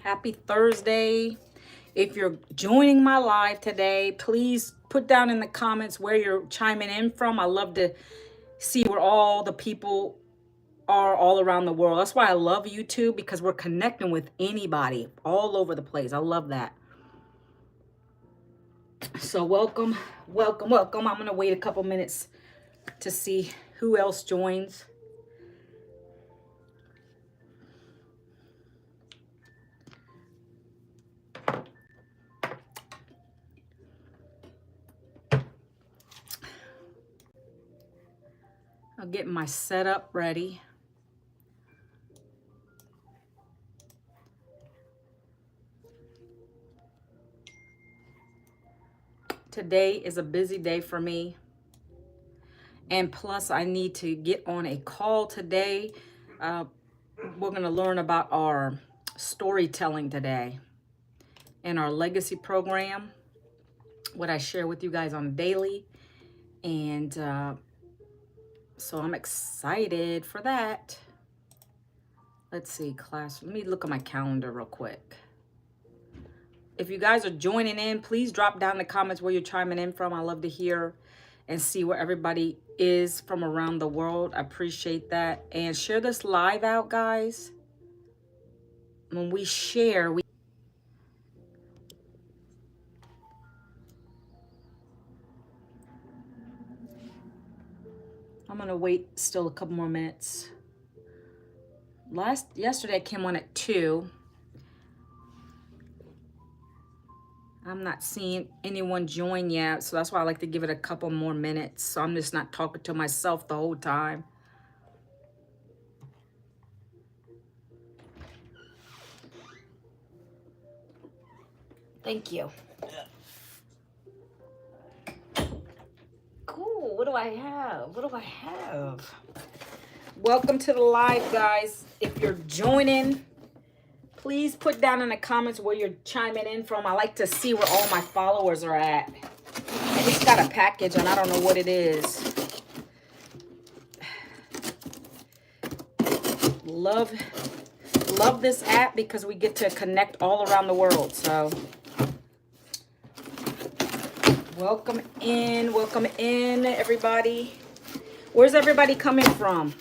Happy Thursday. If you're joining my live today, please put down in the comments where you're chiming in from. I love to see where all the people are all around the world. That's why I love YouTube, because we're connecting with anybody all over the place. I love that. So welcome, welcome, welcome. I'm going to wait a couple minutes to see who else joins. I'm getting my setup ready. Today is a busy day for me. And plus, I need to get on a call today. We're going to learn about our storytelling today and our legacy program, what I share with you guys on daily. And so I'm excited for that. Let's see, class. Let me look at my calendar real quick. If you guys are joining in, please drop down in the comments where you're chiming in from. I love to hear and see where everybody is from around the world. I appreciate that. And share this live out, guys. When we share, I'm gonna wait still a couple more minutes. Yesterday I came on at 2. I'm not seeing anyone join yet, so that's why I like to give it a couple more minutes, so I'm just not talking to myself the whole time. Thank you. Cool. What do I have? What do I have? Welcome to the live, guys. If you're joining, please put down in the comments where you're chiming in from. I like to see where all my followers are at. I just got a package and I don't know what it is. Love this app because we get to connect all around the world. So welcome in everybody. Where's everybody coming from?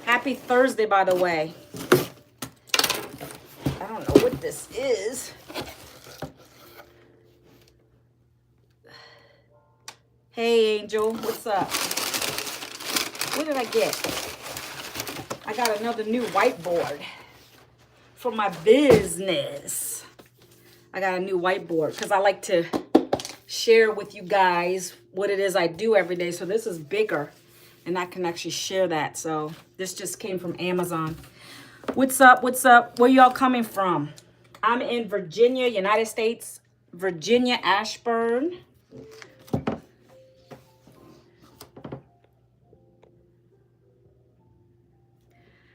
Happy Thursday, by the way. I don't know what this is. Hey, Angel, what's up? What did I get? I got another new whiteboard for my business. I got a new whiteboard because I like to share with you guys what it is I do every day. So this is bigger and I can actually share that. So this just came from Amazon. What's up? What's up? Where y'all coming from? I'm in Virginia, United States, Virginia, Ashburn.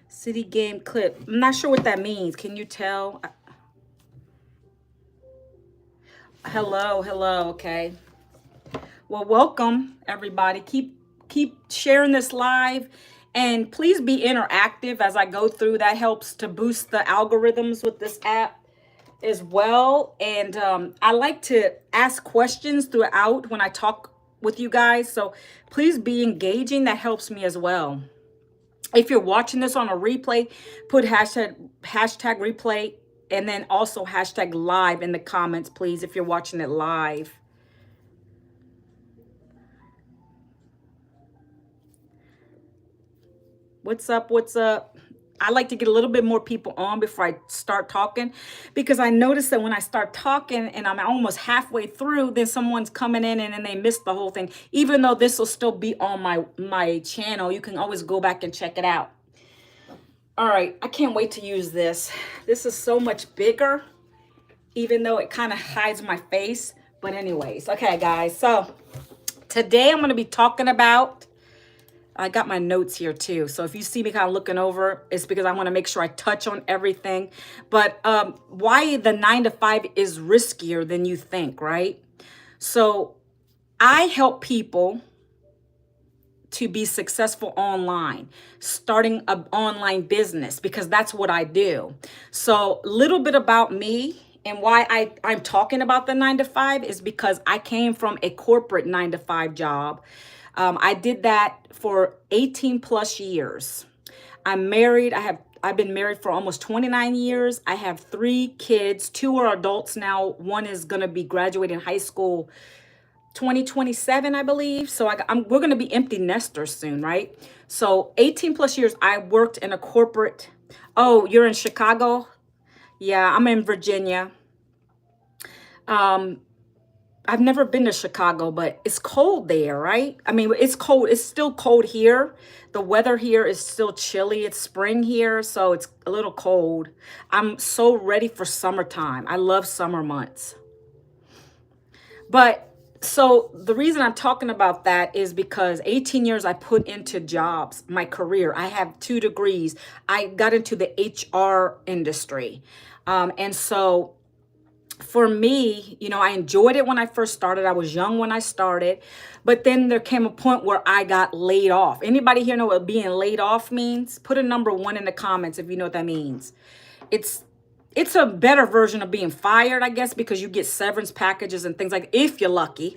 City game clip. I'm not sure what that means. Can you tell? Hello, hello. Okay. Well, welcome everybody. Keep sharing this live, and please be interactive as I go through. That helps to boost the algorithms with this app as well. And I like to ask questions throughout when I talk with you guys. So please be engaging. That helps me as well. If you're watching this on a replay, put hashtag replay and then also hashtag live in the comments, please, if you're watching it live. What's up? What's up? I like to get a little bit more people on before I start talking, because I notice that when I start talking and I'm almost halfway through, then someone's coming in and then they miss the whole thing. Even though this will still be on my channel, you can always go back and check it out. All right, I can't wait to use this. This is so much bigger, even though it kind of hides my face. But anyways, okay, guys. So today I'm going to be talking about, I got my notes here too. So if you see me kind of looking over, it's because I want to make sure I touch on everything. But why the 9 to 5 is riskier than you think, right? So I help people to be successful online, starting an online business, because that's what I do. So a little bit about me and why I'm talking about the 9 to 5 is because I came from a corporate 9 to 5 job. I did that for 18 plus years. I'm married. I've been married for almost 29 years. I have 3 kids. 2 are adults now. One is going to be graduating high school 2027, I believe. So we're going to be empty nesters soon, right? So 18 plus years, I worked in a corporate. Oh, you're in Chicago? Yeah, I'm in Virginia. I've never been to Chicago, but it's cold there, right? I mean, it's cold. It's still cold here. The weather here is still chilly. It's spring here, so it's a little cold. I'm so ready for summertime. I love summer months. But so the reason I'm talking about that is because 18 years I put into jobs, my career. I have 2 degrees. I got into the HR industry. And so for me, I enjoyed it when I first started. I was young when I started, but then there came a point where I got laid off. Anybody here know what being laid off means? Put a number 1 in the comments if you know what that means. It's a better version of being fired, I guess, because you get severance packages and things like, if you're lucky.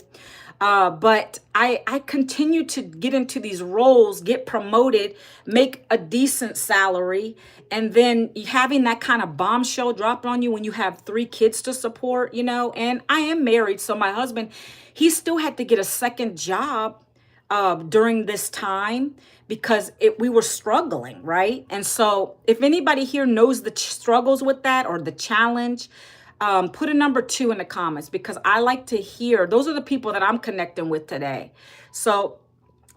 But I continue to get into these roles, get promoted, make a decent salary, and then having that kind of bombshell dropped on you when you have 3 kids to support, and I am married. So my husband, he still had to get a second job during this time because we were struggling, right? And so if anybody here knows the struggles with that or the challenge, put a number 2 in the comments, because I like to hear. Those are the people that I'm connecting with today. So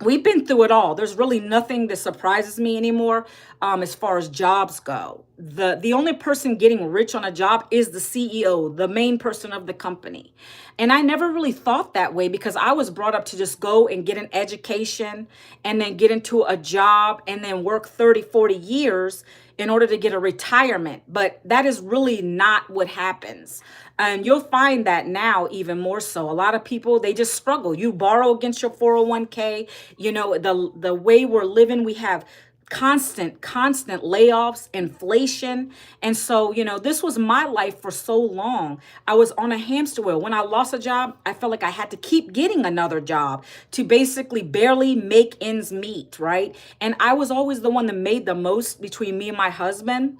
we've been through it all. There's really nothing that surprises me anymore as far as jobs go. The only person getting rich on a job is the CEO, the main person of the company. And I never really thought that way because I was brought up to just go and get an education and then get into a job and then work 30, 40 years in order to get a retirement. But that is really not what happens. And you'll find that now even more so. A lot of people, they just struggle. You borrow against your 401k. The way we're living, we have constant layoffs, inflation. And so, this was my life for so long. I was on a hamster wheel. When I lost a job, I felt like I had to keep getting another job to basically barely make ends meet, right? And I was always the one that made the most between me and my husband.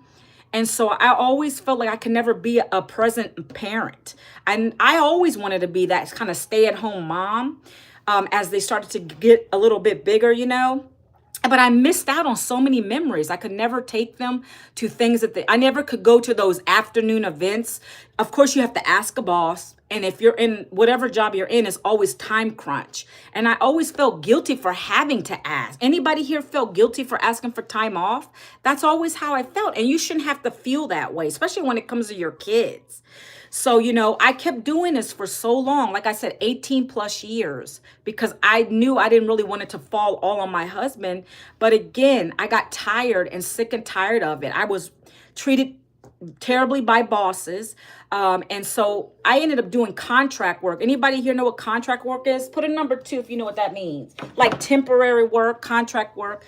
And so I always felt like I could never be a present parent. And I always wanted to be that kind of stay-at-home mom as they started to get a little bit bigger, But I missed out on so many memories. I could never take them to things I never could go to those afternoon events. Of course, you have to ask a boss. And if you're in whatever job you're in, it's always time crunch. And I always felt guilty for having to ask. Anybody here felt guilty for asking for time off? That's always how I felt. And you shouldn't have to feel that way, especially when it comes to your kids. So, I kept doing this for so long, like I said, 18 plus years, because I knew I didn't really want it to fall all on my husband. But again, I got tired and sick and tired of it. I was treated terribly by bosses. And so I ended up doing contract work. Anybody here know what contract work is? Put a number 2 if you know what that means. Like temporary work, contract work.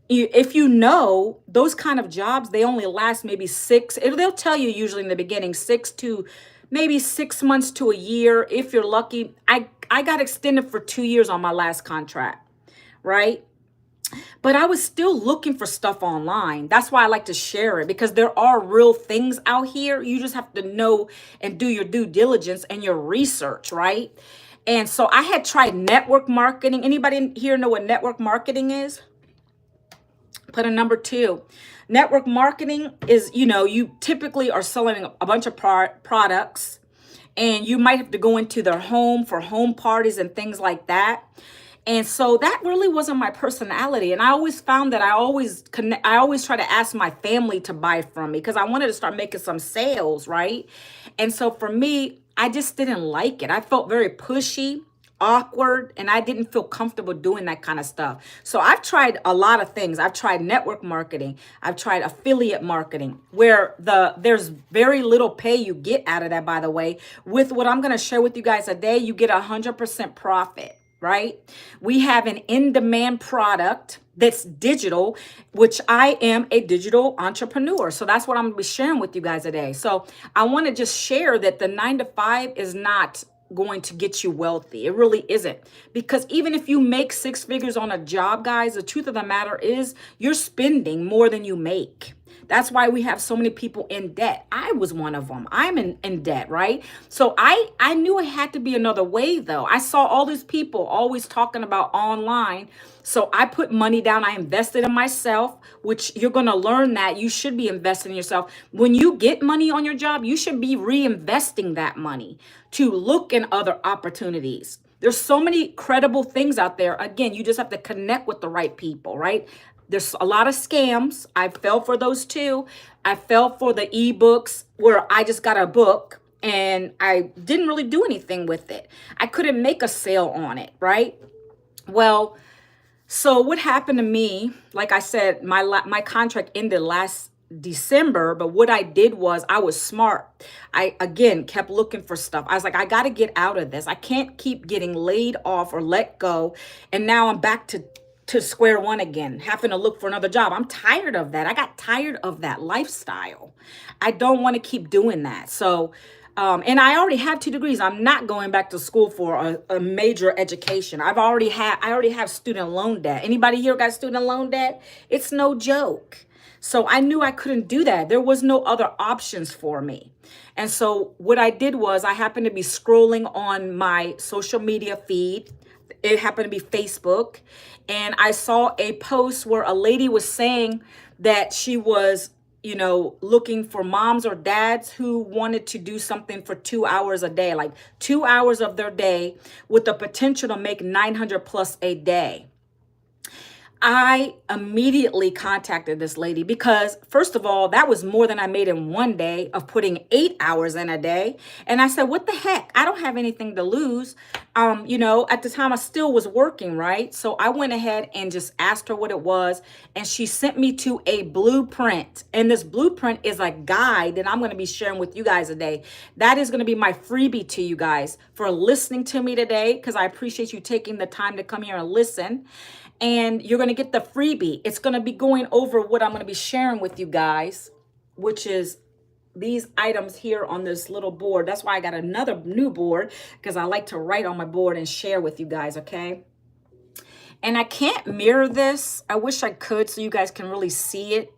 If you know, those kind of jobs, they only last maybe they'll tell you usually in the beginning, 6 to maybe 6 months to a year. If you're lucky, I got extended for 2 years on my last contract, right? But I was still looking for stuff online. That's why I like to share it, because there are real things out here. You just have to know and do your due diligence and your research, right? And so I had tried network marketing. Anybody here know what network marketing is? Put a number 2. Network marketing is, you typically are selling a bunch of products, and you might have to go into their home for home parties and things like that. And so that really wasn't my personality. And I always found that I always try to ask my family to buy from me because I wanted to start making some sales, right? And so for me, I just didn't like it. I felt very pushy, awkward, and I didn't feel comfortable doing that kind of stuff. So I've tried a lot of things. I've tried network marketing. I've tried affiliate marketing, where there's very little pay you get out of that, by the way. With what I'm going to share with you guys today, you get 100% profit. right? We have an in-demand product that's digital, which I am a digital entrepreneur. So that's what I'm gonna be sharing with you guys today. So I want to just share that the 9 to 5 is not going to get you wealthy. It really isn't. Because even if you make 6 figures on a job, guys, the truth of the matter is you're spending more than you make. That's why we have so many people in debt. I was one of them. I'm in debt, right? So I knew it had to be another way, though. I saw all these people always talking about online. So I put money down. I invested in myself, which you're going to learn that you should be investing in yourself. When you get money on your job, you should be reinvesting that money to look in other opportunities. There's so many credible things out there. Again, you just have to connect with the right people, right? There's a lot of scams. I fell for those too. I fell for the ebooks where I just got a book and I didn't really do anything with it. I couldn't make a sale on it, right? Well, so what happened to me, like I said, my contract ended last December, but what I did was I was smart. I again kept looking for stuff. I was like, I got to get out of this. I can't keep getting laid off or let go. And now I'm back to square one again, having to look for another job. I'm tired of that. I got tired of that lifestyle. I don't want to keep doing that. So and I already have 2 degrees. I'm not going back to school for a major education. I already have student loan debt. Anybody here got student loan debt? It's no joke. So I knew I couldn't do that. There was no other options for me. And so what I did was I happened to be scrolling on my social media feed. It happened to be Facebook. And I saw a post where a lady was saying that she was, looking for moms or dads who wanted to do something for 2 hours a day, like 2 hours of their day with the potential to make 900 plus a day. I immediately contacted this lady because, first of all, that was more than I made in one day of putting 8 hours in a day. And I said, what the heck? I don't have anything to lose. At the time I still was working, right? So I went ahead and just asked her what it was. And she sent me to a blueprint. And this blueprint is a guide that I'm going to be sharing with you guys today. That is going to be my freebie to you guys for listening to me today, because I appreciate you taking the time to come here and listen. And you're going to get the freebie. It's going to be going over what I'm going to be sharing with you guys, which is these items here on this little board. That's why I got another new board, because I like to write on my board and share with you guys, okay? And I can't mirror this. I wish I could so you guys can really see it.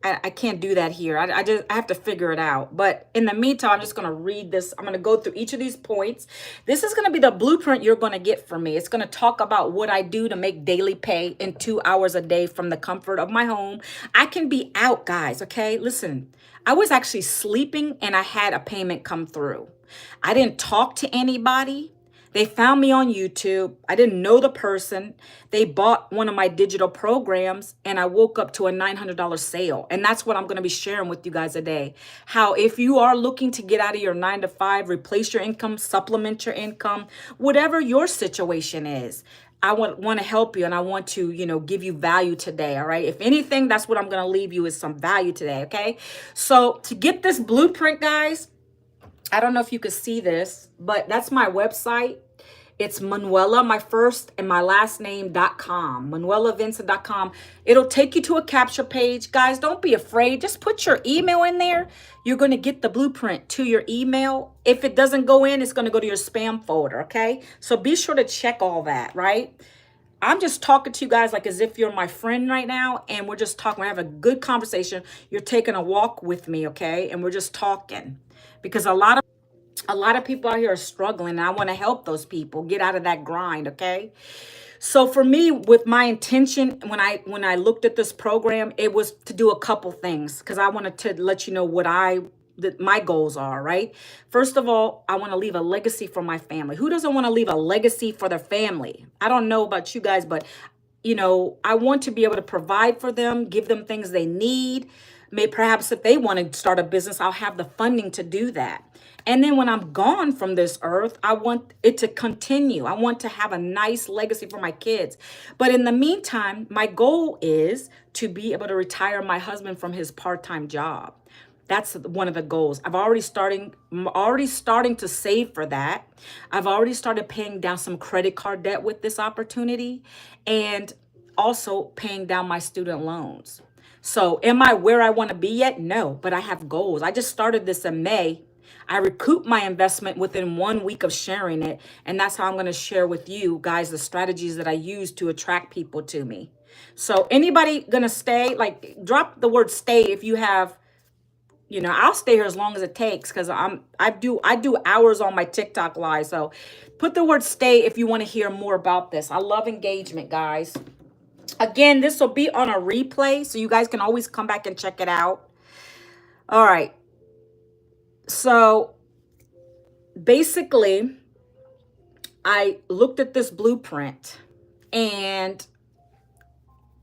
I can't do that here. I have to figure it out. But in the meantime, I'm just going to read this. I'm going to go through each of these points. This is going to be the blueprint you're going to get from me. It's going to talk about what I do to make daily pay in 2 hours a day from the comfort of my home. I can be out, guys, okay? Listen, I was actually sleeping and I had a payment come through. I didn't talk to anybody. They found me on YouTube. I didn't know the person. They bought one of my digital programs and I woke up to a $900 sale. And that's what I'm going to be sharing with you guys today. How if you are looking to get out of your 9 to 5, replace your income, supplement your income, whatever your situation is, I want to help you and I want to, give you value today. All right. If anything, that's what I'm going to leave you is some value today. Okay. So to get this blueprint, guys, I don't know if you could see this, but that's my website. It's Manuela, my first and my last name.com, ManuelaVincent.com. It'll take you to a capture page. Guys, don't be afraid. Just put your email in there. You're going to get the blueprint to your email. If it doesn't go in, it's going to go to your spam folder, okay? So be sure to check all that, right? I'm just talking to you guys like as if you're my friend right now, and we're just talking. We're having a good conversation. You're taking a walk with me, okay? And we're just talking, because a lot of people out here are struggling, and I want to help those people get out of that grind, okay? So for me, with my intention, when I looked at this program, it was to do a couple things, because I wanted to let you know what my goals are, right? First of all, I want to leave a legacy for my family. Who doesn't want to leave a legacy for their family? I don't know about you guys, but I want to be able to provide for them, give them things they need. Perhaps if they want to start a business, I'll have the funding to do that. And then when I'm gone from this earth, I want it to continue. I want to have a nice legacy for my kids. But in the meantime, my goal is to be able to retire my husband from his part-time job. That's one of the goals. I'm already starting to save for that. I've already started paying down some credit card debt with this opportunity, and also paying down my student loans. So am I where I want to be yet? No, but I have goals. I just started this in May. I recouped my investment within 1 week of sharing it. And that's how I'm going to share with you guys the strategies that I use to attract people to me. So anybody going to stay, like drop the word stay if you have, I'll stay here as long as it takes, because I do hours on my TikTok live. So put the word stay if you want to hear more about this. I love engagement, guys. Again, this will be on a replay, so you guys can always come back and check it out. All right. So basically, I looked at this blueprint, and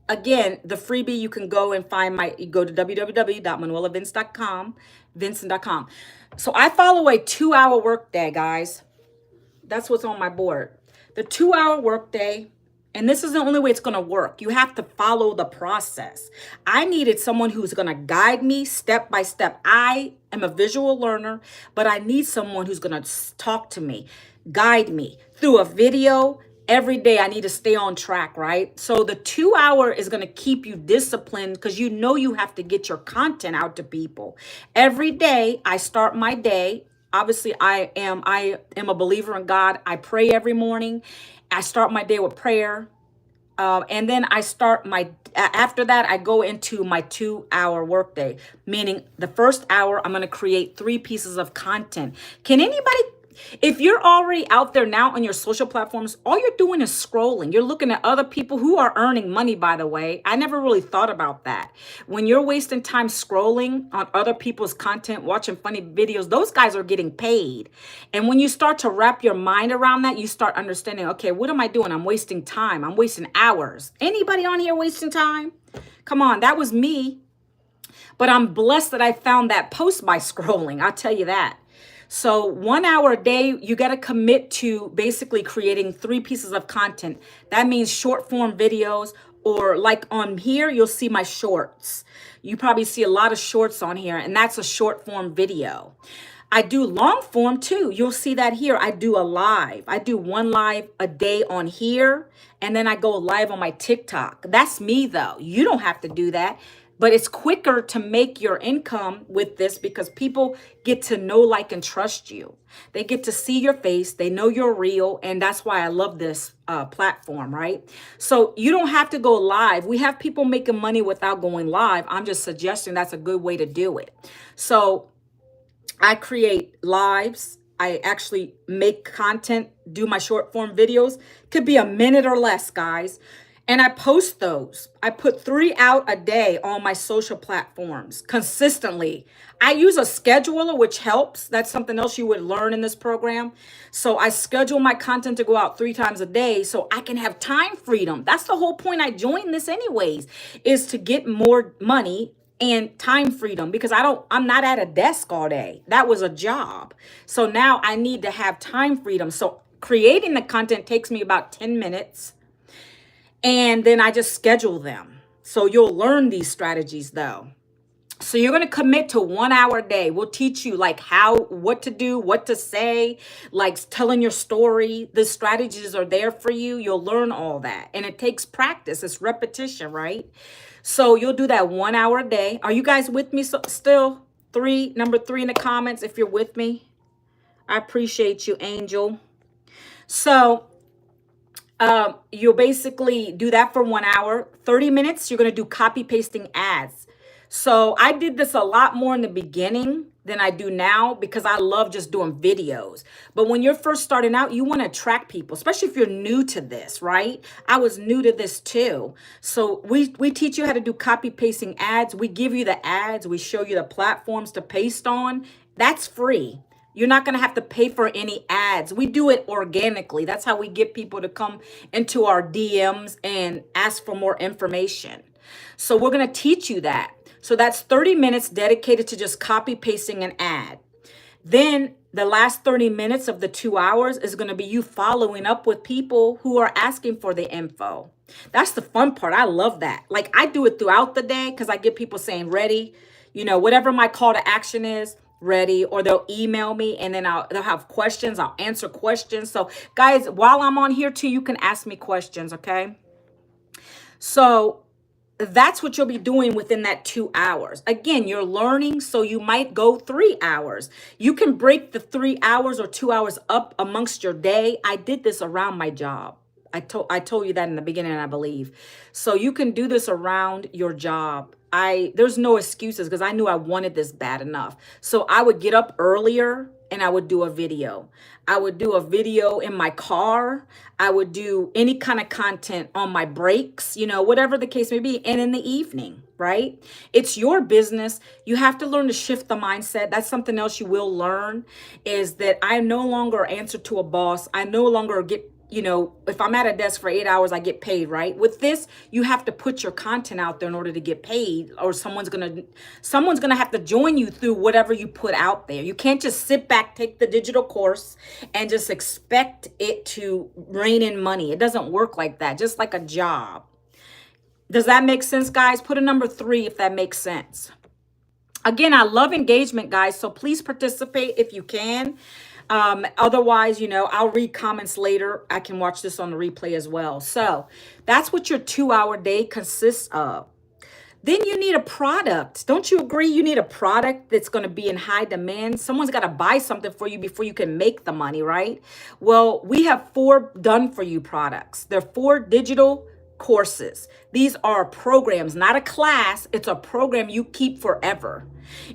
again, the freebie, you can go and find you go to www.manuelavince.com, Vincent.com. So I follow a 2-hour workday, guys. That's what's on my board. The 2-hour workday. And this is the only way it's going to work. You have to follow the process. I needed someone who's going to guide me step by step. I am a visual learner, but I need someone who's going to talk to me, guide me through a video. Every day I need to stay on track, right? So the 2-hour is going to keep you disciplined, because you have to get your content out to people. Every day I start my day. Obviously, I am a believer in God. I pray every morning. I start my day with prayer. And then after that, I go into my 2-hour workday, meaning the first hour, I'm going to create 3 pieces of content. Can anybody, if you're already out there now on your social platforms, all you're doing is scrolling. You're looking at other people who are earning money, by the way. I never really thought about that. When you're wasting time scrolling on other people's content, watching funny videos, those guys are getting paid. And when you start to wrap your mind around that, you start understanding, okay, what am I doing? I'm wasting time. I'm wasting hours. Anybody on here wasting time? Come on, that was me. But I'm blessed that I found that post by scrolling. I'll tell you that. So 1 hour a day, you got to commit to basically creating 3 pieces of content. That means short form videos, or like on here, you'll see my shorts. You probably see a lot of shorts on here, and that's a short form video. I do long form too. You'll see that here. I do a live. I do 1 live a day on here, and then I go live on my TikTok. That's me though. You don't have to do that. But it's quicker to make your income with this, because people get to know, like, and trust you. They get to see your face. They know you're real. And that's why I love this platform, right? So you don't have to go live. We have people making money without going live. I'm just suggesting that's a good way to do it. So I create lives. I actually make content, do my short form videos. Could be a minute or less, guys. And I post those. I put 3 out a day on my social platforms consistently. I use a scheduler, which helps. That's something else you would learn in this program. So I schedule my content to go out 3 times a day so I can have time freedom. That's the whole point I joined this anyways, is to get more money and time freedom, because I'm not at a desk all day. That was a job. So now I need to have time freedom. So creating the content takes me about 10 minutes. And then I just schedule them. So you'll learn these strategies though. So you're going to commit to 1 hour a day. We'll teach you like what to do, what to say, like telling your story. The strategies are there for you. You'll learn all that. And it takes practice. It's repetition, right? So you'll do that 1 hour a day. Are you guys with me still? Number 3 in the comments if you're with me. I appreciate you, Angel. So you'll basically do that for 1 hour. 30 minutes, you're going to do copy pasting ads. So I did this a lot more in the beginning than I do now, because I love just doing videos. But when you're first starting out, you want to attract people, especially if you're new to this, right? I was new to this too. So we teach you how to do copy pasting ads. We give you the ads. We show you the platforms to paste on. That's free. You're not going to have to pay for any ads. We do it organically. That's how we get people to come into our DMs and ask for more information. So we're going to teach you that. So that's 30 minutes dedicated to just copy pasting an ad. Then the last 30 minutes of the 2 hours is going to be you following up with people who are asking for the info. That's the fun part. I love that. Like, I do it throughout the day because I get people saying ready. whatever my call to action is, ready, or they'll email me, and then they'll have questions. I'll answer questions. So guys, while I'm on here too, you can ask me questions, okay? So that's what you'll be doing within that 2 hours. Again, you're learning, so you might go 3 hours. You can break the 3 hours or 2 hours up amongst your day. I did this around my job. I told you that in the beginning, I believe. So you can do this around your job. There's no excuses because I knew I wanted this bad enough. So I would get up earlier and I would do a video. I would do a video in my car. I would do any kind of content on my breaks, whatever the case may be. And in the evening, right? It's your business. You have to learn to shift the mindset. That's something else you will learn, is that I no longer answer to a boss. I no longer get, if I'm at a desk for 8 hours, I get paid, right? With this, you have to put your content out there in order to get paid, or someone's gonna have to join you through whatever you put out there. You can't just sit back, take the digital course, and just expect it to rain in money. It doesn't work like that, just like a job. Does that make sense, guys? Put a number 3 if that makes sense. Again, I love engagement, guys, so please participate if you can. Otherwise, I'll read comments later. I can watch this on the replay as well. So that's what your 2-hour day consists of. Then you need a product. Don't you agree? You need a product that's going to be in high demand. Someone's got to buy something for you before you can make the money, right? Well, we have 4 done for you products. They're 4 digital courses. These are programs, not a class. It's a program you keep forever.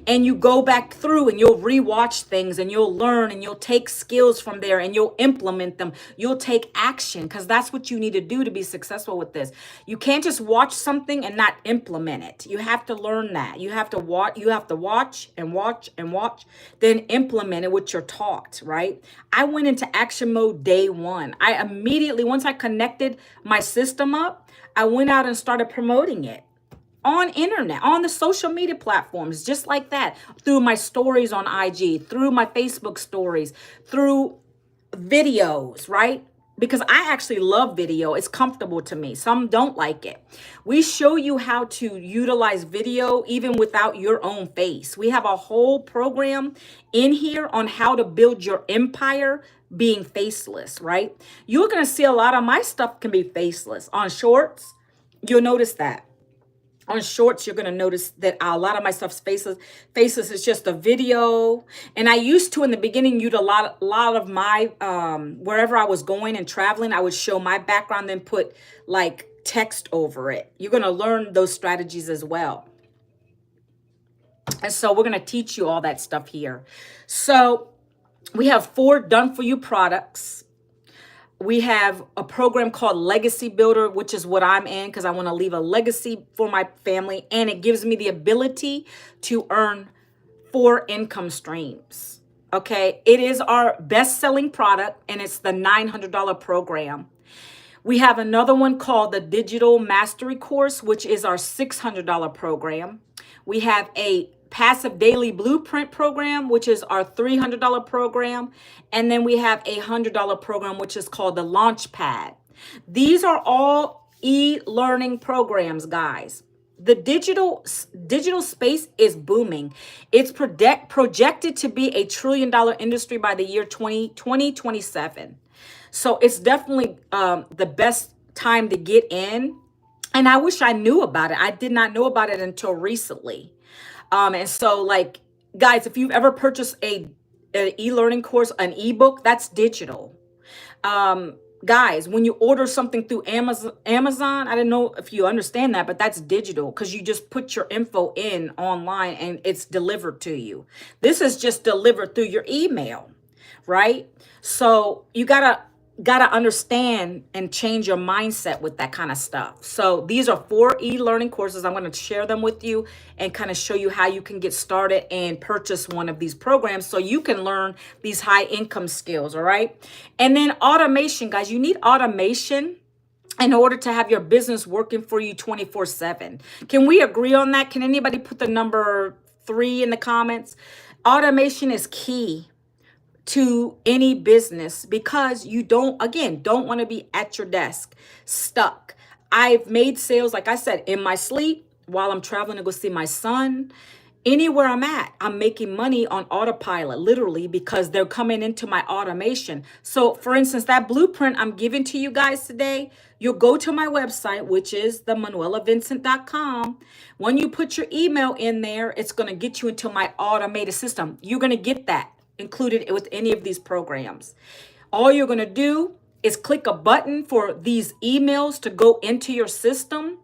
And you go back through and you'll rewatch things and you'll learn and you'll take skills from there and you'll implement them. You'll take action, because that's what you need to do to be successful with this. You can't just watch something and not implement it. You have to learn that. You have to watch and watch and watch, then implement it what you're taught, right? I went into action mode day 1. I immediately, once I connected my system up, I went out and started promoting it on internet, on the social media platforms, just like that, through my stories on IG, through my Facebook stories, through videos, right? Because I actually love video. It's comfortable to me. Some don't like it. We show you how to utilize video even without your own face. We have a whole program in here on how to build your empire being faceless, right? You're going to see a lot of my stuff can be faceless. On shorts, you'll notice that. On shorts, you're going to notice that a lot of my stuff's faceless. Is just a video. And I used to, in the beginning, use a lot of my, wherever I was going and traveling, I would show my background, then put like text over it. You're going to learn those strategies as well. And so we're going to teach you all that stuff here. So we have 4 done for you products. We have a program called Legacy Builder, which is what I'm in because I want to leave a legacy for my family. And it gives me the ability to earn 4 income streams. Okay. It is our best-selling product, and it's the $900 program. We have another one called the Digital Mastery Course, which is our $600 program. We have a Passive Daily Blueprint program, which is our $300 program. And then we have a $100 program, which is called the Launchpad. These are all e-learning programs, guys. The digital space is booming. It's projected to be a $1 trillion industry by the year 2027. So it's definitely the best time to get in. And I wish I knew about it. I did not know about it until recently. And so, like, guys, if you've ever purchased an e-learning course, an ebook, that's digital. Guys, when you order something through Amazon, I don't know if you understand that, but that's digital because you just put your info in online and it's delivered to you. This is just delivered through your email, right? So you gotta understand and change your mindset with that kind of stuff. So these are 4 e-learning courses. I'm going to share them with you and kind of show you how you can get started and purchase one of these programs so you can learn these high income skills. All right. And then automation, guys, you need automation in order to have your business working for you 24/7. Can we agree on that? Can anybody put the number 3 in the comments? Automation is key to any business because you don't want to be at your desk stuck. I've made sales, like I said, in my sleep while I'm traveling to go see my son. Anywhere I'm at, I'm making money on autopilot, literally, because they're coming into my automation. So, for instance, that blueprint I'm giving to you guys today, you'll go to my website, which is themanuelavincent.com. When you put your email in there, it's going to get you into my automated system. You're going to get that included with any of these programs. All you're going to do is click a button for these emails to go into your system,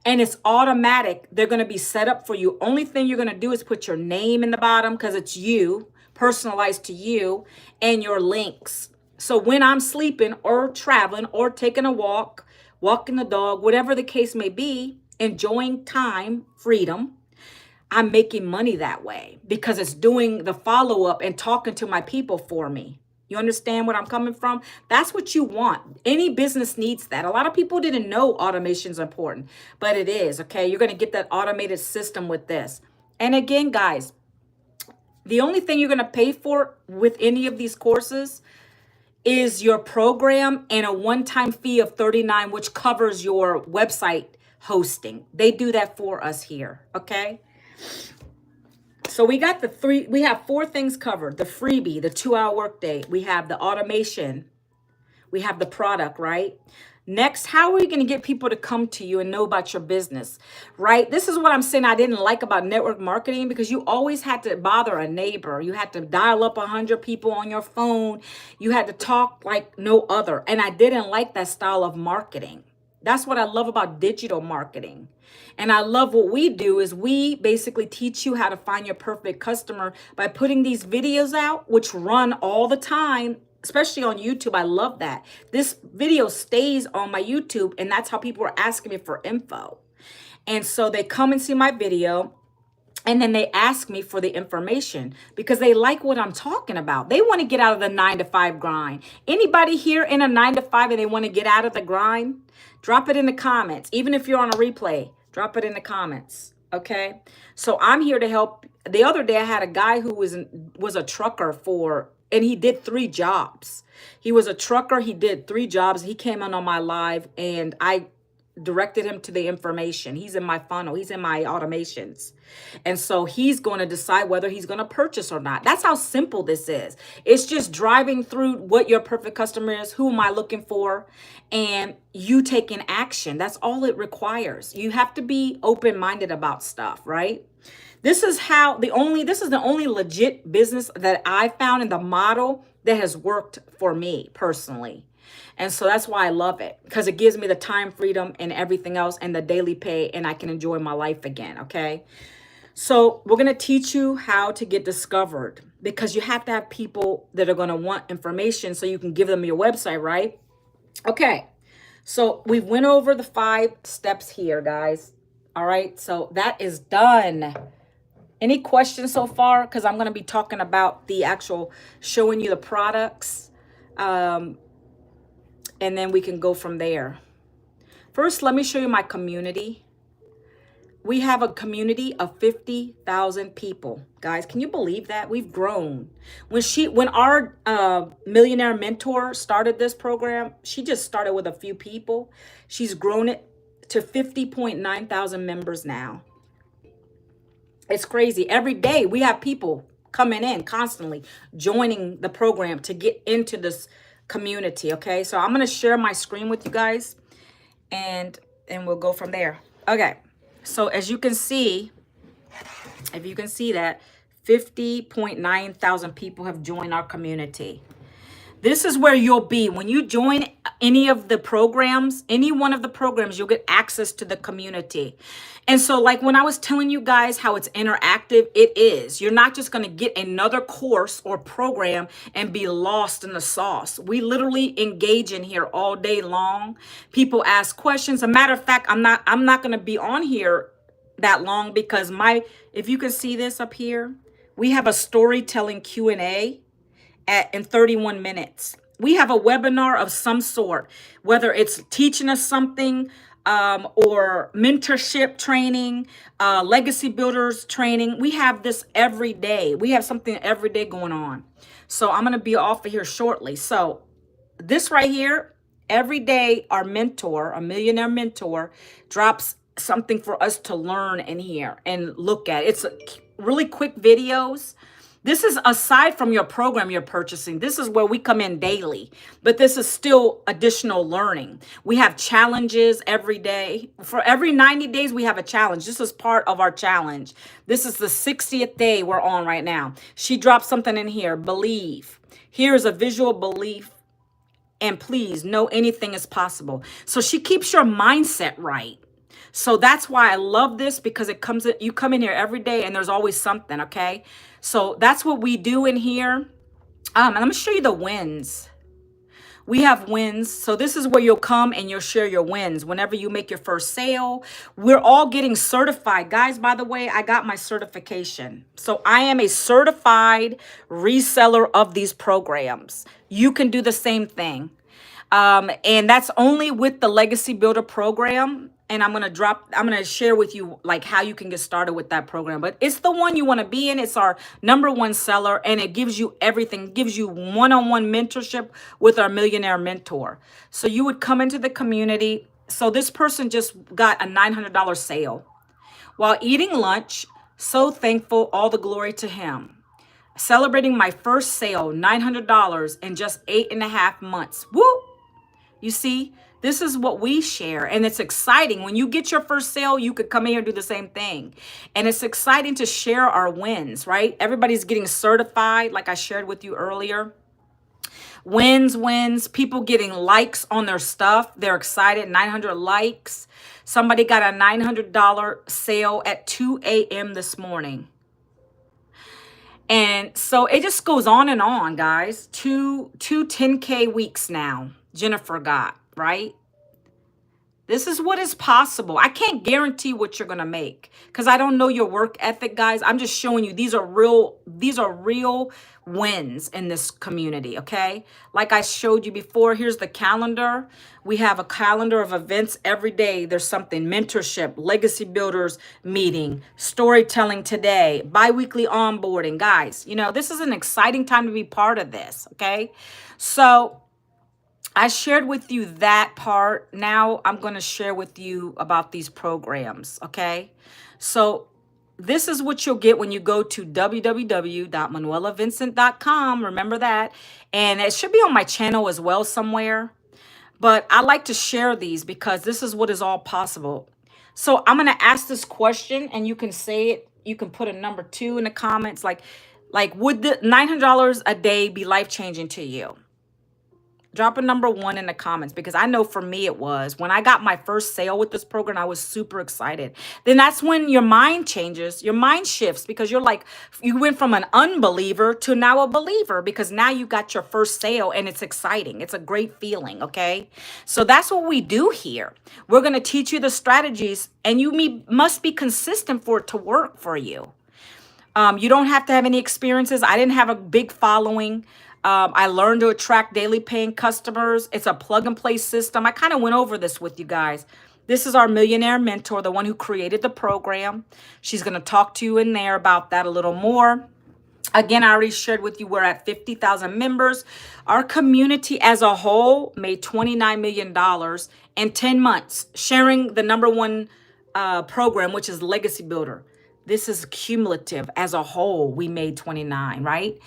and it's automatic. They're going to be set up for you. Only thing you're going to do is put your name in the bottom because it's you, personalized to you, and your links. So when I'm sleeping or traveling or taking a walk, walking the dog, whatever the case may be, enjoying time, freedom, I'm making money that way because it's doing the follow up and talking to my people for me. You understand what I'm coming from? That's what you want. Any business needs that. A lot of people didn't know automation is important, but it is, okay? You're going to get that automated system with this. And again, guys, the only thing you're going to pay for with any of these courses is your program and a one-time fee of $39, which covers your website hosting. They do that for us here, okay? So we have 4 things covered. The freebie, the 2-hour workday. We have the automation. We have the product, right? Next, how are we going to get people to come to you and know about your business, right? This is what I'm saying I didn't like about network marketing, because you always had to bother a neighbor. You had to dial up 100 people on your phone. You had to talk like no other. And I didn't like that style of marketing. That's what I love about digital marketing. And I love what we do is we basically teach you how to find your perfect customer by putting these videos out, which run all the time, especially on YouTube. I love that. This video stays on my YouTube, and that's how people are asking me for info. And so they come and see my video, and then they ask me for the information because they like what I'm talking about. They want to get out of the 9-to-5 grind. Anybody here in a 9-to-5 and they want to get out of the grind? Drop it in the comments. Even if you're on a replay, drop it in the comments. Okay. So I'm here to help. The other day I had a guy who was a trucker and he did 3 jobs. He was a trucker. He did 3 jobs. He came on my live and I directed him to the information. He's in my funnel. He's in my automations. And so he's going to decide whether he's going to purchase or not. That's how simple this is. It's just driving through what your perfect customer is. Who am I looking for? And you taking action. That's all it requires. You have to be open-minded about stuff, right? This is the only legit business that I found in the model that has worked for me personally. And so that's why I love it, because it gives me the time freedom and everything else and the daily pay, and I can enjoy my life again, okay? So we're going to teach you how to get discovered, because you have to have people that are going to want information so you can give them your website, right? Okay, so we went over the 5 steps here, guys. All right, so that is done. Any questions so far? Because I'm going to be talking about the actual showing you the products. And then we can go from there. First, let me show you my community. We have a community of 50,000 people. Guys, can you believe that? We've grown. When our millionaire mentor started this program, she just started with a few people. She's grown it to 50.9 thousand members now. It's crazy. Every day we have people coming in constantly, joining the program to get into this community. Okay, so I'm going to share my screen with you guys, and we'll go from there. Okay, so as you can see, if you can see that 50.9 thousand people have joined our community. This is where you'll be when you join any of the programs. Any one of the programs, you'll get access to the community. And so like when I was telling you guys how it's interactive, it is. You're not just going to get another course or program and be lost in the sauce. We literally engage in here all day long. People ask questions. As a matter of fact, I'm not going to be on here that long because if you can see this up here, we have a storytelling Q&A in 31 minutes. We have a webinar of some sort, whether it's teaching us something or mentorship training, legacy builders training. We have this every day. We have something every day going on. So I'm going to be off of here shortly. So this right here, every day our mentor, a millionaire mentor, drops something for us to learn in here and look at. It's really quick videos. This is aside from your program you're purchasing. This is where we come in daily, but this is still additional learning. We have challenges every day. For every 90 days, we have a challenge. This is part of our challenge. This is the 60th day we're on right now. She dropped something in here. Believe. Here's a visual belief. And please know anything is possible. So she keeps your mindset right. So that's why I love this, because you come in here every day and there's always something, okay? So that's what we do in here. And let me show you the wins. We have wins. So this is where you'll come and you'll share your wins. Whenever you make your first sale, we're all getting certified. Guys, by the way, I got my certification. So I am a certified reseller of these programs. You can do the same thing. And that's only with the Legacy Builder program. And I'm going to share with you like how you can get started with that program. But it's the one you want to be in. It's our #1 seller, and it gives you everything. It gives you one-on-one mentorship with our millionaire mentor. So you would come into the community. So this person just got a $900 sale while eating lunch. So thankful, all the glory to him. Celebrating my first sale, $900 in just 8.5 months. Woo! You see, this is what we share, and it's exciting. When you get your first sale, you could come in here and do the same thing. And it's exciting to share our wins, right? Everybody's getting certified, like I shared with you earlier. Wins, people getting likes on their stuff. They're excited, 900 likes. Somebody got a $900 sale at 2 a.m. this morning. And so it just goes on, guys. Two 10K weeks now, Jennifer got, right? This is what is possible. I can't guarantee what you're going to make because I don't know your work ethic, guys. I'm just showing you these are real wins in this community, okay? Like I showed you before, here's the calendar. We have a calendar of events every day. There's something: mentorship, legacy builders meeting, storytelling today, bi-weekly onboarding. Guys, you know, this is an exciting time to be part of this, okay? So I shared with you that part. Now I'm going to share with you about these programs, okay? So this is what you'll get when you go to www.manuelavincent.com. Remember that. And it should be on my channel as well somewhere. But I like to share these because this is what is all possible. So I'm going to ask this question and you can say it. You can put a number 2 in the comments. Like would the $900 a day be life-changing to you? Drop a number 1 in the comments, because I know for me it was. When I got my first sale with this program, I was super excited. Then that's when your mind changes, your mind shifts, because you're like, you went from an unbeliever to now a believer, because now you got your first sale and it's exciting. It's a great feeling, okay? So that's what we do here. We're going to teach you the strategies, and you must be consistent for it to work for you. You don't have to have any experiences. I didn't have a big following. I learned to attract daily paying customers. It's a plug and play system. I kind of went over this with you guys. This is our millionaire mentor, the one who created the program. She's going to talk to you in there about that a little more. Again, I already shared with you we're at 50,000 members. Our community as a whole made $29 million in 10 months, sharing the #1 program, which is Legacy Builder. This is cumulative. As a whole, we made 29, right?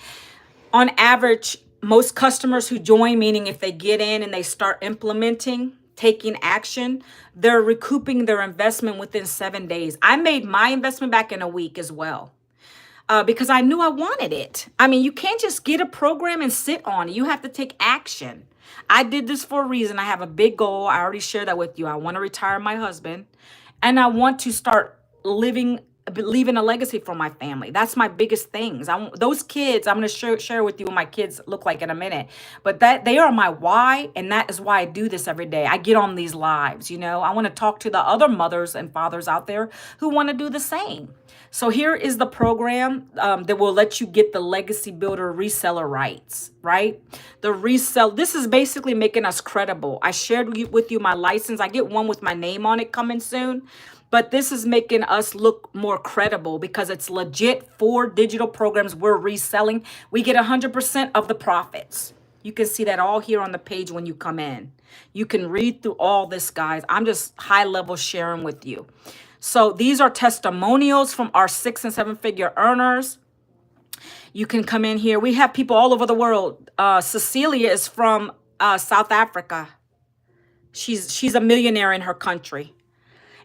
On average, most customers who join, meaning if they get in and they start implementing, taking action, they're recouping their investment within 7 days. I made my investment back in a week as well, because I knew I wanted it. I mean, you can't just get a program and sit on it. You have to take action. I did this for a reason. I have a big goal. I already shared that with you. I want to retire my husband, and I want to start leaving a legacy for my family. That's my biggest things. Those kids, I'm going to share with you what my kids look like in a minute. But that they are my why, and that is why I do this every day. I get on these lives, you know. I want to talk to the other mothers and fathers out there who want to do the same. So here is the program that will let you get the Legacy Builder reseller rights, right? This is basically making us credible. I shared with you my license. I get one with my name on it coming soon. But this is making us look more credible because it's legit 4 digital programs we're reselling. We get 100% of the profits. You can see that all here on the page when you come in. You can read through all this, guys. I'm just high level sharing with you. So these are testimonials from our 6 and 7 figure earners. You can come in here. We have people all over the world. Cecilia is from South Africa. She's a millionaire in her country.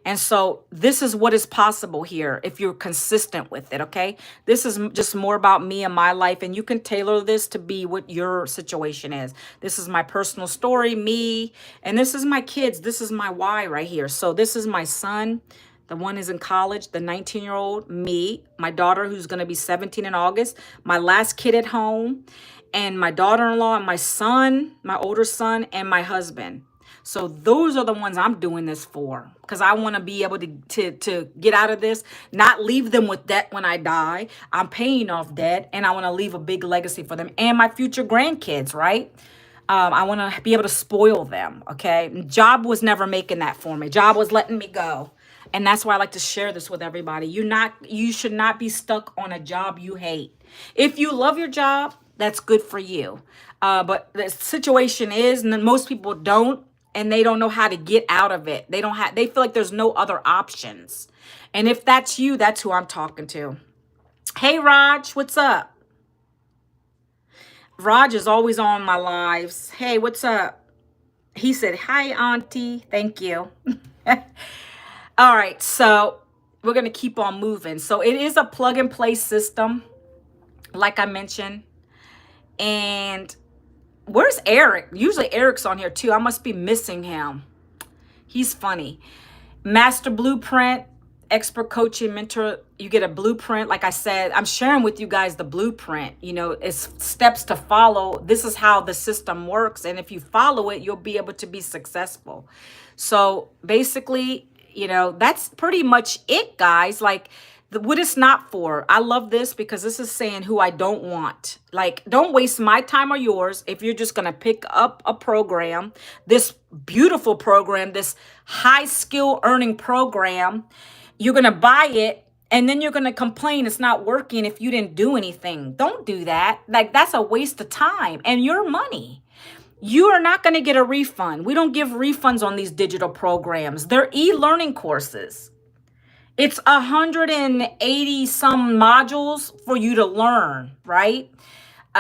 And so this is what is possible here if you're consistent with it, okay? This is just more about me and my life, and you can tailor this to be what your situation is. This is my personal story, me, and this is my kids. This is my why right here. So this is my son. The one is in college, the 19-year-old, me, my daughter who's going to be 17 in August, my last kid at home, and my daughter-in-law, and my son, my older son, and my husband. So those are the ones I'm doing this for, because I want to be able to get out of this, not leave them with debt when I die. I'm paying off debt, and I want to leave a big legacy for them and my future grandkids, right? I want to be able to spoil them, okay? Job was never making that for me. Job was letting me go. And that's why I like to share this with everybody. You should not be stuck on a job you hate. If you love your job, that's good for you. But the situation is, and most people don't, and they don't know how to get out of it. They feel like there's no other options. And if that's you, that's who I'm talking to. Hey, Raj, what's up? Raj is always on my lives. Hey, what's up? He said, hi, Auntie. Thank you. All right, so we're going to keep on moving. So it is a plug and play system, like I mentioned. And where's Eric? Usually Eric's on here too. I must be missing him. He's funny. Master Blueprint, expert coaching mentor. You get a blueprint. Like I said, I'm sharing with you guys the blueprint. You know, it's steps to follow. This is how the system works. And if you follow it, you'll be able to be successful. So basically, you know, that's pretty much it, guys. Like, what it's not for. I love this because this is saying who I don't want. Like, don't waste my time or yours if you're just going to pick up a program, this beautiful program, this high skill earning program. You're going to buy it and then you're going to complain it's not working if you didn't do anything. Don't do that. Like, that's a waste of time and your money. You are not going to get a refund. We don't give refunds on these digital programs. They're e-learning courses. It's 180 some modules for you to learn, right?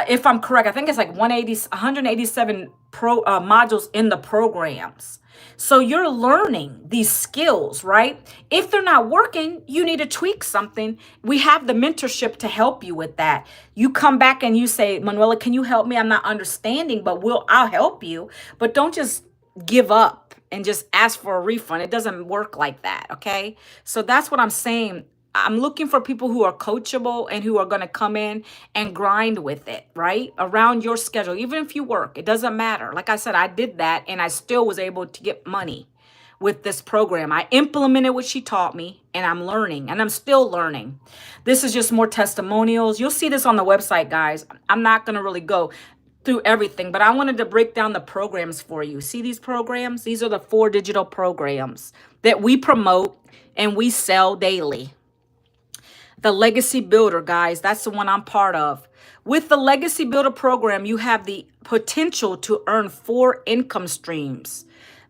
If I'm correct, I think it's like 187 modules in the programs. So you're learning these skills, right? If they're not working, you need to tweak something. We have the mentorship to help you with that. You come back and you say, Manuela, can you help me? I'm not understanding, but I'll help you. But don't just give up and just ask for a refund. It doesn't work like that, okay? So that's what I'm saying. I'm looking for people who are coachable and who are going to come in and grind with it, right? Around your schedule, even if you work, it doesn't matter. Like I said, I did that and I still was able to get money with this program. I implemented what she taught me and I'm learning and I'm still learning. This is just more testimonials. You'll see this on the website, guys. I'm not going to really go through everything, but I wanted to break down the programs for you. See these programs? These are the 4 digital programs that we promote and we sell daily. The Legacy Builder, guys, that's the one I'm part of. With the Legacy Builder program, you have the potential to earn 4 income streams.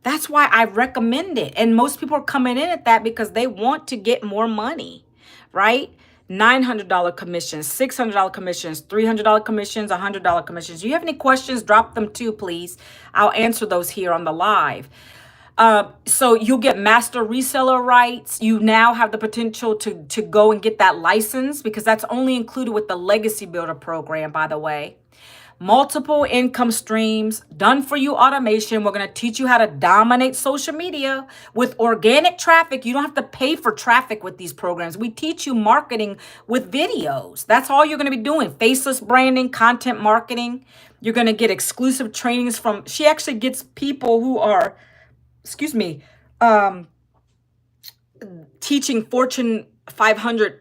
That's why I recommend it. And most people are coming in at that because they want to get more money, right? $900 commissions, $600 commissions, $300 commissions, $100 commissions. Do you have any questions? Drop them too, please. I'll answer those here on the live. So you'll get master reseller rights. You now have the potential to go and get that license because that's only included with the Legacy Builder program, by the way. Multiple income streams, done for you automation. We're going to teach you how to dominate social media with organic traffic. You don't have to pay for traffic with these programs. We teach you marketing with videos. That's all you're going to be doing. Faceless branding, content marketing. You're going to get exclusive trainings from, she actually gets people who are, teaching Fortune 500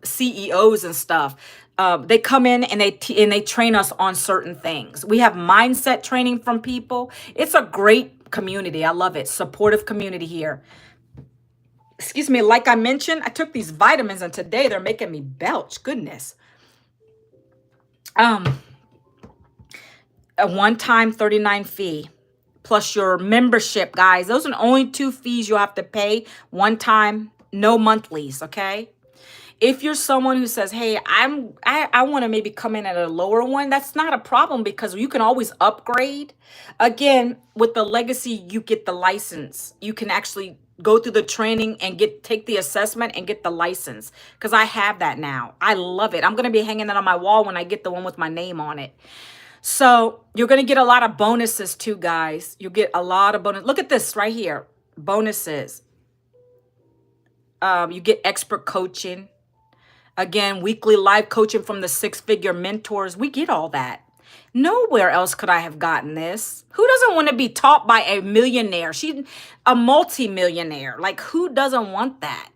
CEOs and stuff. They come in and they train us on certain things. We have mindset training from people. It's a great community. I love it. Supportive community here. Like I mentioned, I took these vitamins and today they're making me belch. Goodness. A one-time $39 fee. plus your membership, guys. Those are the only two fees you'll have to pay one time, no monthlies, okay? If you're someone who says, hey, I want to maybe come in at a lower one, that's not a problem because you can always upgrade. Again, with the legacy, you get the license. You can actually go through the training and take the assessment and get the license, because I have that now. I love it. I'm going to be hanging it on my wall when I get the one with my name on it. So you're going to get a lot of bonuses too, guys. You get a lot of bonus. Look at this right here. Bonuses. You get expert coaching. Again, weekly live coaching from the six-figure mentors. We get all that. Nowhere else could I have gotten this. Who doesn't want to be taught by a millionaire? She's a multi-millionaire. Like, who doesn't want that?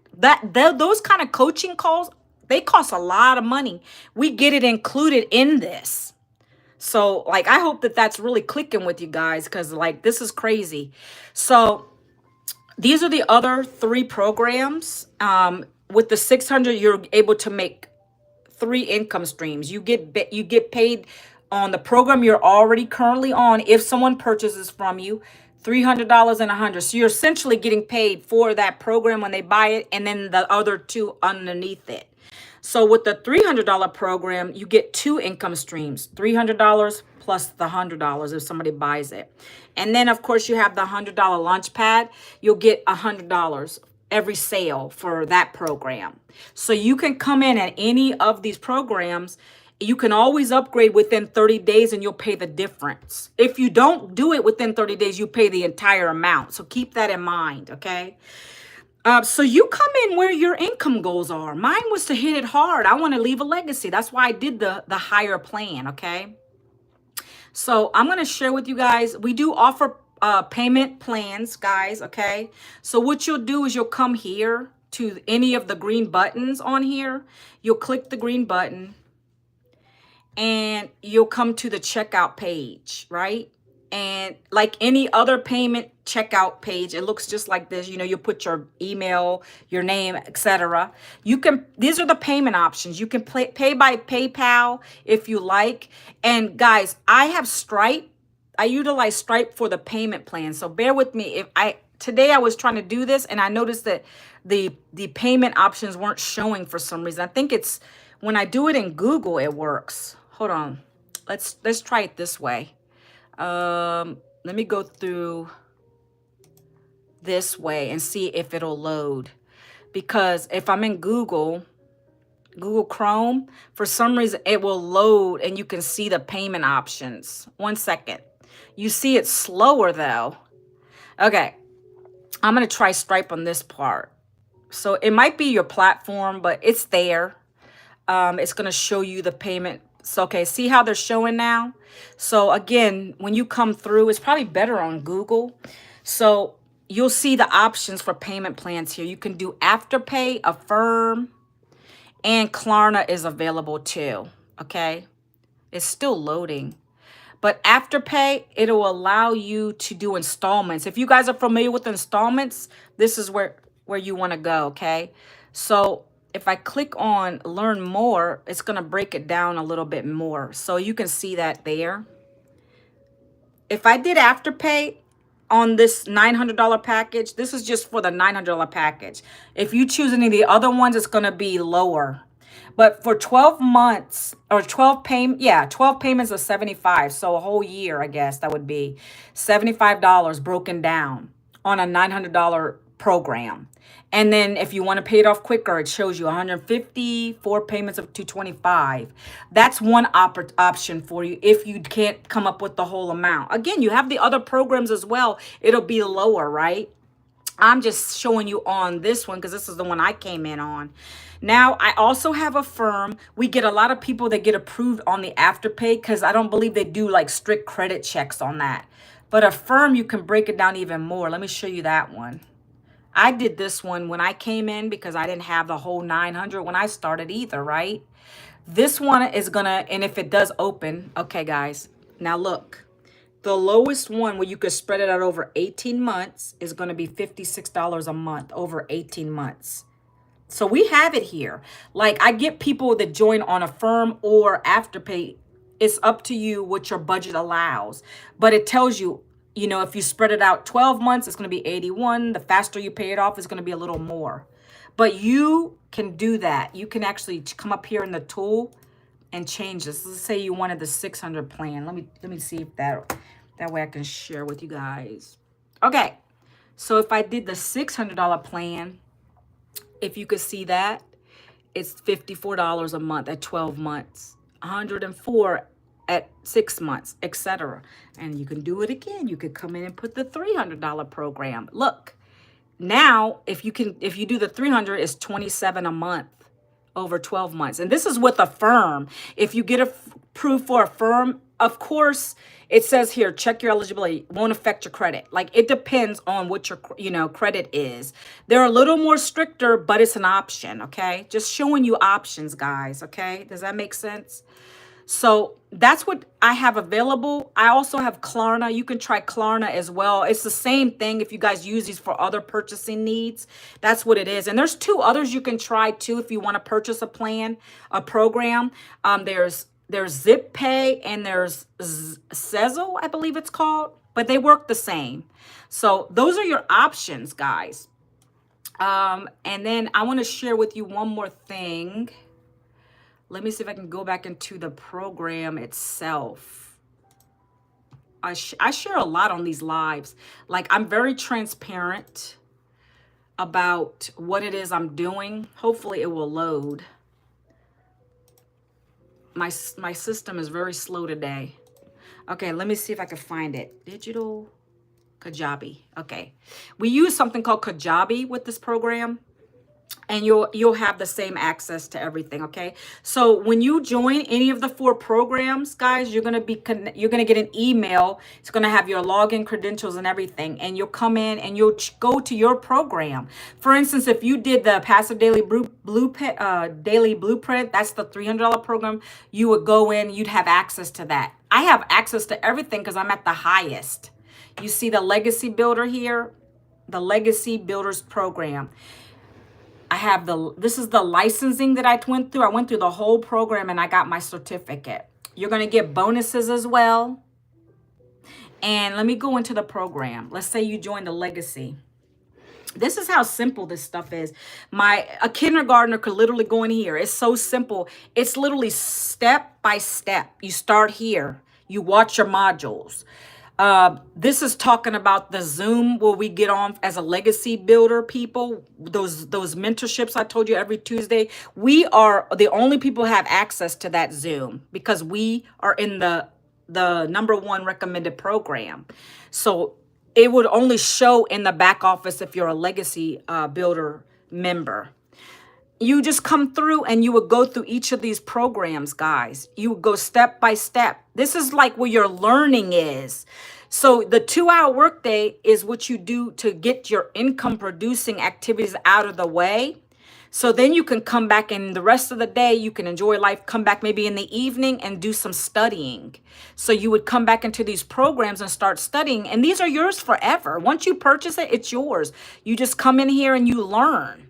Those kind of coaching calls, they cost a lot of money. We get it included in this. So, like, I hope that that's really clicking with you guys, because, like, this is crazy. So, these are the other 3 programs. With the 600, you're able to make 3 income streams. You get paid on the program you're already currently on. If someone purchases from you, $300 and $100. So you're essentially getting paid for that program when they buy it, and then the other 2 underneath it. So with the $300 program, you get 2 income streams, $300 plus the $100 if somebody buys it. And then, of course, you have the $100 launch pad. You'll get $100 every sale for that program. So you can come in at any of these programs. You can always upgrade within 30 days and you'll pay the difference. If you don't do it within 30 days, you pay the entire amount. So keep that in mind, okay? So you come in where your income goals are. Mine was to hit it hard. I want to leave a legacy. That's why I did the higher plan, okay? So I'm going to share with you guys. We do offer payment plans, guys, okay? So what you'll do is you'll come here to any of the green buttons on here. You'll click the green button and you'll come to the checkout page, right? And like any other payment checkout page, it looks just like this. You know, you put your email, your name, etc. These are the payment options. You can pay by PayPal if you like. And guys, I have Stripe. I utilize Stripe for the payment plan. So bear with me. Today I was trying to do this and I noticed that the payment options weren't showing for some reason. I think it's when I do it in Google, it works. Hold on. Let's try it this way. Let me go through this way and see if it'll load. Because if I'm in Google Chrome, for some reason it will load and you can see the payment options. 1 second. You see it's slower though. Okay. I'm going to try Stripe on this part. So it might be your platform, but it's there. It's going to show you the payment. So, okay, see how they're showing now? So again, when you come through, it's probably better on Google. So you'll see the options for payment plans here. You can do Afterpay, Affirm, and Klarna is available too, okay? It's still loading. But Afterpay, it'll allow you to do installments. If you guys are familiar with installments, this is where you want to go, okay? So if I click on learn more, it's going to break it down a little bit more. So you can see that there. If I did Afterpay on this $900 package, this is just for the $900 package. If you choose any of the other ones, it's going to be lower. But for 12 months or 12 payments of 75. So a whole year, I guess that would be $75 broken down on a $900 program. And then if you want to pay it off quicker, it shows you 150, 4 payments of 225. That's one option for you if you can't come up with the whole amount. Again, you have the other programs as well. It'll be lower, right? I'm just showing you on this one because this is the one I came in on. Now, I also have Affirm. We get a lot of people that get approved on the Afterpay because I don't believe they do like strict credit checks on that. But Affirm, you can break it down even more. Let me show you that one. I did this one when I came in because I didn't have the whole 900 when I started either, right? This one is gonna, and if it does open, okay, guys, now look. The lowest one where you could spread it out over 18 months is going to be $56 a month over 18 months. So we have it here. Like I get people that join on Affirm or Afterpay. It's up to you what your budget allows. But it tells you You know, if you spread it out 12 months, it's going to be 81. The faster you pay it off is going to be a little more. But you can do that. You can actually come up here in the tool and change this. Let's say you wanted the 600 plan. Let me see if that way I can share with you guys. Okay. So if I did the $600 plan, if you could see that, it's $54 a month at 12 months, 104 at 6 months, etc. And you can do it again. You could come in and put the $300 program. Look, now if you do the 300, it's 27 a month over 12 months. And this is with a firm. If you get approved for a firm, of course, it says here, check your eligibility, won't affect your credit. Like, it depends on what your, credit is. They're a little more stricter, but it's an option, okay? Just showing you options, guys, okay? Does that make sense? So that's what I have available. I also have Klarna. You can try Klarna as well. It's the same thing if you guys use these for other purchasing needs. That's what it is. And there's 2 others you can try too if you want to purchase a plan, a program. There's Zip Pay and there's Sezzle, I believe it's called, but they work the same. So those are your options, guys. And then I want to share with you one more thing. Let me see if I can go back into the program itself. I share a lot on these lives. Like, I'm very transparent about what it is I'm doing. Hopefully it will load. My system is very slow today. Okay, let me see if I can find it. Digital Kajabi. Okay. We use something called Kajabi with this program. And you'll have the same access to everything, okay? So when you join any of the 4 programs, guys, you're gonna get an email. It's gonna have your login credentials and everything, and you'll come in and you'll go to your program. For instance, if you did the Passive Daily Blueprint, that's the $300 program. You would go in, you'd have access to that. I have access to everything because I'm at the highest. You see the Legacy Builder here, the Legacy Builders program. I have this is the licensing that I went through. I went through the whole program and I got my certificate. You're going to get bonuses as well. And let me go into the program. Let's say you join the Legacy. This is how simple this stuff is. A kindergartner could literally go in here. It's so simple. It's literally step by step. You start here. You watch your modules. This is talking about the Zoom where we get on as a legacy builder people, those mentorships I told you every Tuesday. We are the only people who have access to that Zoom because we are in the #1 recommended program. So it would only show in the back office if you're a legacy builder member. You just come through and you would go through each of these programs, guys. You would go step by step. This is like where your learning is. So the 2-hour workday is what you do to get your income producing activities out of the way. So then you can come back and the rest of the day, you can enjoy life, come back maybe in the evening and do some studying. So you would come back into these programs and start studying. And these are yours forever. Once you purchase it, it's yours. You just come in here and you learn.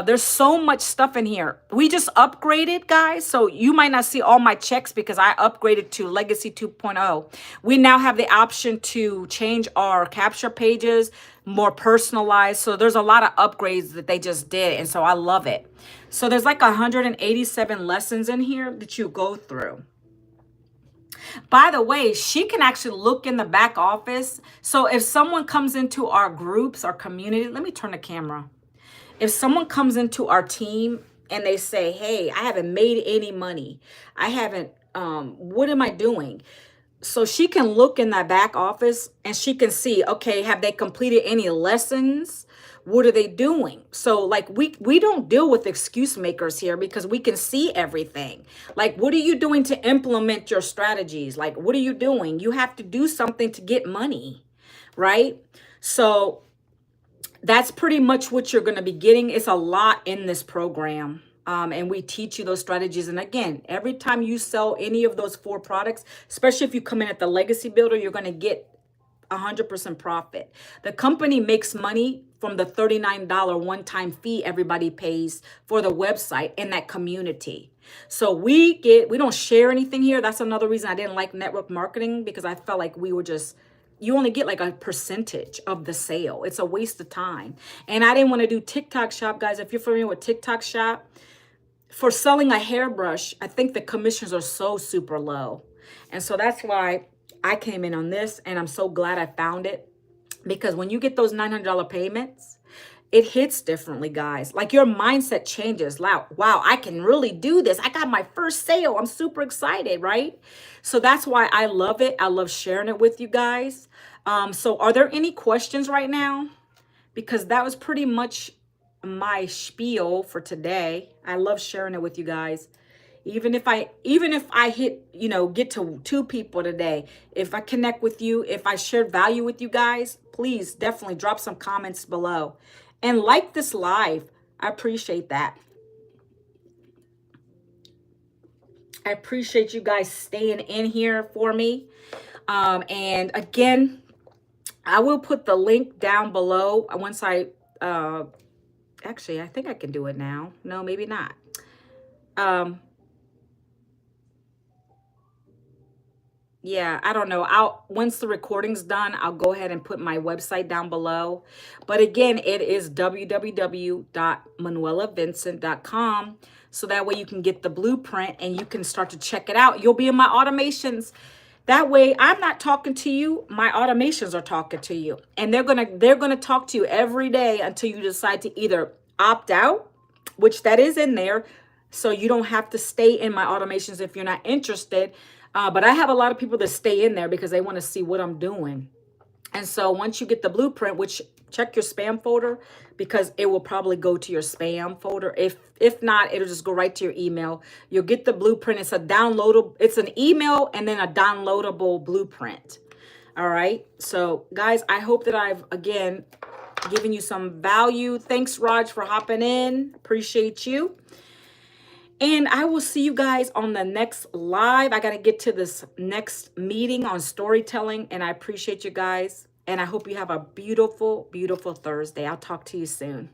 There's so much stuff in here. We just upgraded, guys. So you might not see all my checks because I upgraded to Legacy 2.0. We now have the option to change our capture pages, more personalized. So there's a lot of upgrades that they just did. And so I love it. So there's like 187 lessons in here that you go through. By the way, she can actually look in the back office. So if someone comes into our groups, our community, let me turn the camera. If someone comes into our team and they say, hey, I haven't made any money. I haven't, what am I doing? So she can look in that back office and she can see, okay, have they completed any lessons? What are they doing? So like we don't deal with excuse makers here because we can see everything. Like, what are you doing to implement your strategies? Like, what are you doing? You have to do something to get money, right? So that's pretty much what you're going to be getting. It's a lot in this program. And we teach you those strategies. And again, every time you sell any of those 4 products, especially if you come in at the Legacy Builder, you're going to get 100% profit. The company makes money from the $39 one-time fee everybody pays for the website in that community. So we don't share anything here. That's another reason I didn't like network marketing, because I felt like we were just you only get like a percentage of the sale. It's a waste of time. And I didn't want to do TikTok shop, guys. If you're familiar with TikTok shop, for selling a hairbrush, I think the commissions are so super low. And so that's why I came in on this, and I'm so glad I found it, because when you get those $900 payments, it hits differently, guys. Like your mindset changes. Wow, I can really do this. I got my first sale. I'm super excited, right? So that's why I love it. I love sharing it with you guys. So are there any questions right now? Because that was pretty much my spiel for today. I love sharing it with you guys. Even if I hit, get to 2 people today, if I connect with you, if I shared value with you guys, please definitely drop some comments below and like this live. I appreciate that. I appreciate you guys staying in here for me. And again, I will put the link down below once actually, I think I can do it now. No, maybe not. Yeah, I don't know. Once the recording's done, I'll go ahead and put my website down below. But again, it is www.manuelavincent.com. So that way you can get the blueprint and you can start to check it out. You'll be in my automations. That way I'm not talking to you, my automations are talking to you. And they're gonna talk to you every day until you decide to either opt out, which that is in there. So you don't have to stay in my automations if you're not interested. But I have a lot of people that stay in there because they want to see what I'm doing. And so once you get the blueprint, which check your spam folder, because it will probably go to your spam folder. If not, it'll just go right to your email. You'll get the blueprint. It's it's an email and then a downloadable blueprint. All right. So guys, I hope that I've, again, given you some value. Thanks, Raj, for hopping in. Appreciate you. And I will see you guys on the next live. I got to get to this next meeting on storytelling. And I appreciate you guys. And I hope you have a beautiful, beautiful Thursday. I'll talk to you soon.